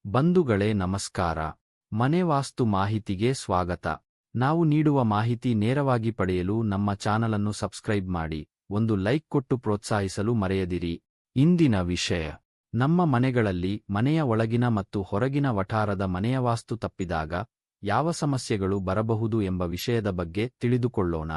ಬಂಧುಗಳೇ ನಮಸ್ಕಾರ. ಮನೆ ವಾಸ್ತು ಮಾಹಿತಿಗೆ ಸ್ವಾಗತ. ನಾವು ನೀಡುವ ಮಾಹಿತಿ ನೇರವಾಗಿ ಪಡೆಯಲು ನಮ್ಮ ಚಾನಲನ್ನು ಸಬ್ಸ್ಕ್ರೈಬ್ ಮಾಡಿ, ಒಂದು ಲೈಕ್ ಕೊಟ್ಟು ಪ್ರೋತ್ಸಾಹಿಸಲು ಮರೆಯದಿರಿ. ಇಂದಿನ ವಿಷಯ: ನಮ್ಮ ಮನೆಗಳಲ್ಲಿ ಮನೆಯ ಒಳಗಿನ ಮತ್ತು ಹೊರಗಿನ ವಠಾರದ ಮನೆಯ ವಾಸ್ತು ತಪ್ಪಿದಾಗ ಯಾವ ಸಮಸ್ಯೆಗಳು ಬರಬಹುದು ಎಂಬ ವಿಷಯದ ಬಗ್ಗೆ ತಿಳಿದುಕೊಳ್ಳೋಣ.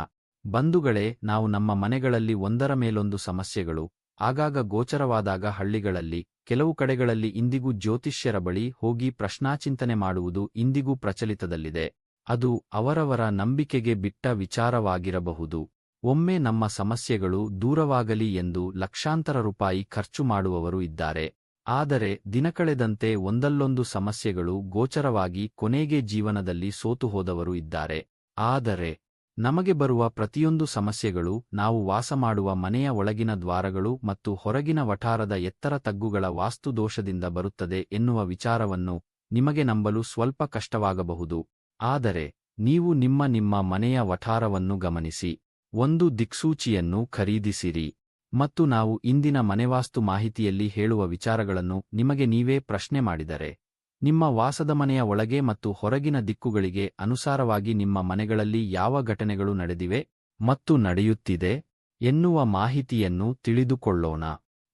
ಬಂಧುಗಳೇ, ನಾವು ನಮ್ಮ ಮನೆಗಳಲ್ಲಿ ಒಂದರ ಮೇಲೊಂದು ಸಮಸ್ಯೆಗಳು ಆಗಾಗ ಗೋಚರವಾದಾಗ ಹಳ್ಳಿಗಳಲ್ಲಿ ಕೆಲವು ಕಡೆಗಳಲ್ಲಿ ಇಂದಿಗೂ ಜ್ಯೋತಿಷ್ಯರ ಬಳಿ ಹೋಗಿ ಪ್ರಶ್ನಾಚಿಂತನೆ ಮಾಡುವುದು ಇಂದಿಗೂ ಪ್ರಚಲಿತದಲ್ಲಿದೆ. ಅದು ಅವರವರ ನಂಬಿಕೆಗೆ ಬಿಟ್ಟ ವಿಚಾರವಾಗಿರಬಹುದು. ಒಮ್ಮೆ ನಮ್ಮ ಸಮಸ್ಯೆಗಳು ದೂರವಾಗಲಿ ಎಂದು ಲಕ್ಷಾಂತರ ರೂಪಾಯಿ ಖರ್ಚು ಮಾಡುವವರು ಇದ್ದಾರೆ. ಆದರೆ ದಿನಕಳೆದಂತೆ ಒಂದಲ್ಲೊಂದು ಸಮಸ್ಯೆಗಳು ಗೋಚರವಾಗಿ ಕೊನೆಗೆ ಜೀವನದಲ್ಲಿ ಸೋತು ಹೋದವರು ಇದ್ದಾರೆ. ಆದರೆ ನಮಗೆ ಬರುವ ಪ್ರತಿಯೊಂದು ಸಮಸ್ಯೆಗಳು ನಾವು ವಾಸ ಮಾಡುವ ಮನೆಯ ಒಳಗಿನ ದ್ವಾರಗಳು ಮತ್ತು ಹೊರಗಿನ ವಠಾರದ ಎತ್ತರ ತಗ್ಗುಗಳ ವಾಸ್ತು ದೋಷದಿಂದ ಬರುತ್ತದೆ ಎನ್ನುವ ವಿಚಾರವನ್ನು ನಿಮಗೆ ನಂಬಲು ಸ್ವಲ್ಪ ಕಷ್ಟವಾಗಬಹುದು. ಆದರೆ ನೀವು ನಿಮ್ಮ ಮನೆಯ ವಠಾರವನ್ನು ಗಮನಿಸಿ, ಒಂದು ದಿಕ್ಸೂಚಿಯನ್ನು ಖರೀದಿಸಿರಿ ಮತ್ತು ನಾವು ಇಂದಿನ ಮನೆವಾಸ್ತು ಮಾಹಿತಿಯಲ್ಲಿ ಹೇಳುವ ವಿಚಾರಗಳನ್ನು ನಿಮಗೆ ನೀವೇ ಪ್ರಶ್ನೆ ಮಾಡಿದರೆ, ನಿಮ್ಮ ವಾಸದ ಮನೆಯ ಒಳಗೆ ಮತ್ತು ಹೊರಗಿನ ದಿಕ್ಕುಗಳಿಗೆ ಅನುಸಾರವಾಗಿ ನಿಮ್ಮ ಮನೆಗಳಲ್ಲಿ ಯಾವ ಘಟನೆಗಳು ನಡೆದಿವೆ ಮತ್ತು ನಡೆಯುತ್ತಿದೆ ಎನ್ನುವ ಮಾಹಿತಿಯನ್ನು ತಿಳಿದುಕೊಳ್ಳೋಣ.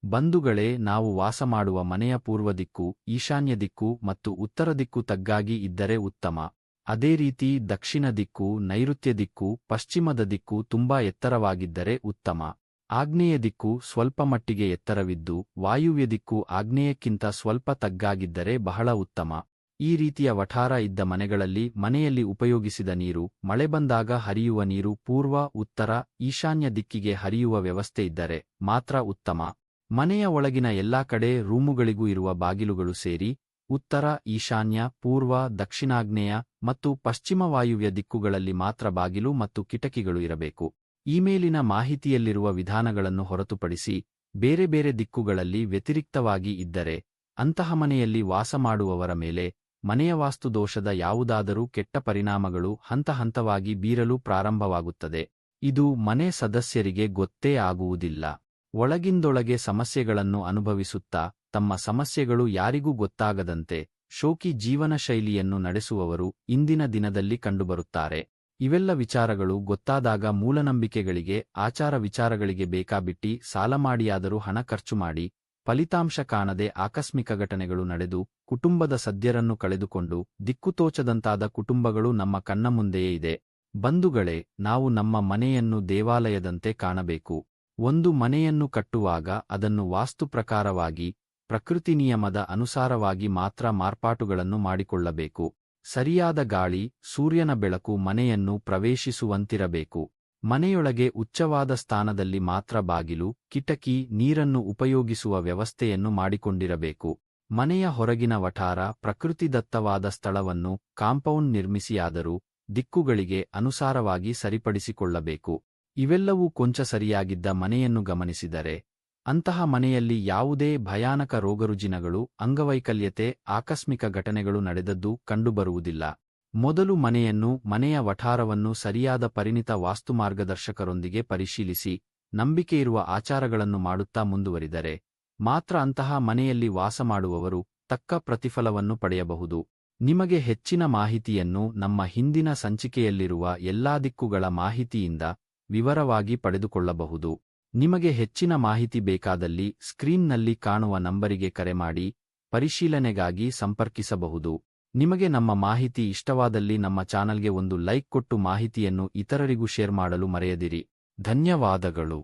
ಬಂಧುಗಳೇ, ನಾವು ವಾಸ ಮಾಡುವ ಮನೆಯ ಪೂರ್ವ ದಿಕ್ಕು, ಈಶಾನ್ಯ ದಿಕ್ಕು ಮತ್ತು ಉತ್ತರ ದಿಕ್ಕು ತಗ್ಗಾಗಿ ಇದ್ದರೆ ಉತ್ತಮ. ಅದೇ ರೀತಿ ದಕ್ಷಿಣ ದಿಕ್ಕು, ನೈಋತ್ಯ ದಿಕ್ಕು, ಪಶ್ಚಿಮದ ದಿಕ್ಕು ತುಂಬಾ ಎತ್ತರವಾಗಿದ್ದರೆ ಉತ್ತಮ. ಆಗ್ನೇಯ ದಿಕ್ಕು ಸ್ವಲ್ಪ ಮಟ್ಟಿಗೆ ಎತ್ತರವಿದ್ದು ವಾಯುವ್ಯ ದಿಕ್ಕು ಆಗ್ನೇಯಕ್ಕಿಂತ ಸ್ವಲ್ಪ ತಗ್ಗಾಗಿದ್ದರೆ ಬಹಳ ಉತ್ತಮ. ಈ ರೀತಿಯ ವಠಾರ ಇದ್ದ ಮನೆಗಳಲ್ಲಿ ಮನೆಯಲ್ಲಿ ಉಪಯೋಗಿಸಿದ ನೀರು, ಮಳೆ ಬಂದಾಗ ಹರಿಯುವ ನೀರು ಪೂರ್ವ, ಉತ್ತರ, ಈಶಾನ್ಯ ದಿಕ್ಕಿಗೆ ಹರಿಯುವ ವ್ಯವಸ್ಥೆ ಇದ್ದರೆ ಮಾತ್ರ ಉತ್ತಮ. ಮನೆಯ ಒಳಗಿನ ಎಲ್ಲಾ ಕಡೆ ರೂಮುಗಳಿಗೂ ಇರುವ ಬಾಗಿಲುಗಳು ಸೇರಿ ಉತ್ತರ, ಈಶಾನ್ಯ, ಪೂರ್ವ, ದಕ್ಷಿಣಾಗ್ನೇಯ ಮತ್ತು ಪಶ್ಚಿಮ ವಾಯುವ್ಯ ದಿಕ್ಕುಗಳಲ್ಲಿ ಮಾತ್ರ ಬಾಗಿಲು ಮತ್ತು ಕಿಟಕಿಗಳು ಇರಬೇಕು. ಈ ಮೇಲಿನ ಮಾಹಿತಿಯಲ್ಲಿರುವ ವಿಧಾನಗಳನ್ನು ಹೊರತುಪಡಿಸಿ ಬೇರೆ ಬೇರೆ ದಿಕ್ಕುಗಳಲ್ಲಿ ವ್ಯತಿರಿಕ್ತವಾಗಿ ಇದ್ದರೆ ಅಂತಹ ಮನೆಯಲ್ಲಿ ವಾಸ ಮಾಡುವವರ ಮೇಲೆ ಮನೆಯ ವಾಸ್ತು ದೋಷದ ಯಾವುದಾದರೂ ಕೆಟ್ಟ ಪರಿಣಾಮಗಳು ಹಂತಹಂತವಾಗಿ ಬೀರಲು ಪ್ರಾರಂಭವಾಗುತ್ತದೆ. ಇದು ಮನೆ ಸದಸ್ಯರಿಗೆ ಗೊತ್ತೇ ಆಗುವುದಿಲ್ಲ. ಒಳಗಿಂದೊಳಗೆ ಸಮಸ್ಯೆಗಳನ್ನು ಅನುಭವಿಸುತ್ತಾ ತಮ್ಮ ಸಮಸ್ಯೆಗಳು ಯಾರಿಗೂ ಗೊತ್ತಾಗದಂತೆ ಶೋಕಿ ಜೀವನ ಶೈಲಿಯನ್ನು ನಡೆಸುವವರು ಇಂದಿನ ದಿನದಲ್ಲಿ ಕಂಡುಬರುತ್ತಾರೆ. ಇವೆಲ್ಲ ವಿಚಾರಗಳು ಗೊತ್ತಾದಾಗ ಮೂಲನಂಬಿಕೆಗಳಿಗೆ, ಆಚಾರ ವಿಚಾರಗಳಿಗೆ ಬೇಕಾಬಿಟ್ಟಿ ಸಾಲ ಮಾಡಿಯಾದರೂ ಹಣ ಖರ್ಚು ಮಾಡಿ ಫಲಿತಾಂಶ ಕಾಣದೆ ಆಕಸ್ಮಿಕ ಘಟನೆಗಳು ನಡೆದು ಕುಟುಂಬದ ಸದ್ಯರನ್ನು ಕಳೆದುಕೊಂಡು ದಿಕ್ಕುತೋಚದಂತಾದ ಕುಟುಂಬಗಳು ನಮ್ಮ ಕಣ್ಣ ಮುಂದೆಯೇ ಇದೆ. ಬಂಧುಗಳೇ, ನಾವು ನಮ್ಮ ಮನೆಯನ್ನು ದೇವಾಲಯದಂತೆ ಕಾಣಬೇಕು. ಒಂದು ಮನೆಯನ್ನು ಕಟ್ಟುವಾಗ ಅದನ್ನು ವಾಸ್ತು ಪ್ರಕಾರವಾಗಿ, ಪ್ರಕೃತಿ ನಿಯಮದ ಅನುಸಾರವಾಗಿ ಮಾತ್ರ ಮಾರ್ಪಾಟುಗಳನ್ನು ಮಾಡಿಕೊಳ್ಳಬೇಕು. ಸರಿಯಾದ ಗಾಳಿ, ಸೂರ್ಯನ ಬೆಳಕು ಮನೆಯನ್ನು ಪ್ರವೇಶಿಸುವಂತಿರಬೇಕು. ಮನೆಯೊಳಗೆ ಉಚ್ಚವಾದ ಸ್ಥಾನದಲ್ಲಿ ಮಾತ್ರ ಬಾಗಿಲು, ಕಿಟಕಿ, ನೀರನ್ನು ಉಪಯೋಗಿಸುವ ವ್ಯವಸ್ಥೆಯನ್ನು ಮಾಡಿಕೊಂಡಿರಬೇಕು. ಮನೆಯ ಹೊರಗಿನ ವಠಾರ ಪ್ರಕೃತಿದತ್ತವಾದ ಸ್ಥಳವನ್ನು ಕಾಂಪೌಂಡ್ ನಿರ್ಮಿಸಿಯಾದರೂ ದಿಕ್ಕುಗಳಿಗೆ ಅನುಸಾರವಾಗಿ ಸರಿಪಡಿಸಿಕೊಳ್ಳಬೇಕು. ಇವೆಲ್ಲವೂ ಕೊಂಚ ಸರಿಯಾಗಿದ್ದ ಮನೆಯನ್ನು ಗಮನಿಸಿದರೆ ಅಂತಹ ಮನೆಯಲ್ಲಿ ಯಾವುದೇ ಭಯಾನಕ ರೋಗರುಜಿನಗಳು, ಅಂಗವೈಕಲ್ಯತೆ, ಆಕಸ್ಮಿಕ ಘಟನೆಗಳು ನಡೆದದ್ದು ಕಂಡುಬರುವುದಿಲ್ಲ. ಮೊದಲು ಮನೆಯ ವಠಾರವನ್ನು ಸರಿಯಾದ ಪರಿಣಿತ ವಾಸ್ತು ಮಾರ್ಗದರ್ಶಕರೊಂದಿಗೆ ಪರಿಶೀಲಿಸಿ ನಂಬಿಕೆಯಿರುವ ಆಚಾರಗಳನ್ನು ಮಾಡುತ್ತಾ ಮುಂದುವರಿದರೆ ಮಾತ್ರ ಅಂತಹ ಮನೆಯಲ್ಲಿ ವಾಸ ಮಾಡುವವರು ತಕ್ಕ ಪ್ರತಿಫಲವನ್ನು ಪಡೆಯಬಹುದು. ನಿಮಗೆ ಹೆಚ್ಚಿನ ಮಾಹಿತಿಯನ್ನು ನಮ್ಮ ಹಿಂದಿನ ಸಂಚಿಕೆಯಲ್ಲಿರುವ ಎಲ್ಲಾ ದಿಕ್ಕುಗಳ ಮಾಹಿತಿಯಿಂದ ವಿವರವಾಗಿ ಪಡೆದುಕೊಳ್ಳಬಹುದು. ನಿಮಗೆ ಹೆಚ್ಚಿನ ಮಾಹಿತಿ ಬೇಕಾದಲ್ಲಿ ಸ್ಕ್ರೀನ್ನಲ್ಲಿ ಕಾಣುವ ನಂಬರಿಗೆ ಕರೆ ಮಾಡಿ ಪರಿಶೀಲನೆಗಾಗಿ ಸಂಪರ್ಕಿಸಬಹುದು. ನಿಮಗೆ ನಮ್ಮ ಮಾಹಿತಿ ಇಷ್ಟವಾದಲ್ಲಿ ನಮ್ಮ ಚಾನಲ್ಗೆ ಒಂದು ಲೈಕ್ ಕೊಟ್ಟು ಮಾಹಿತಿಯನ್ನು ಇತರರಿಗೂ ಶೇರ್ ಮಾಡಲು ಮರೆಯದಿರಿ. ಧನ್ಯವಾದಗಳು.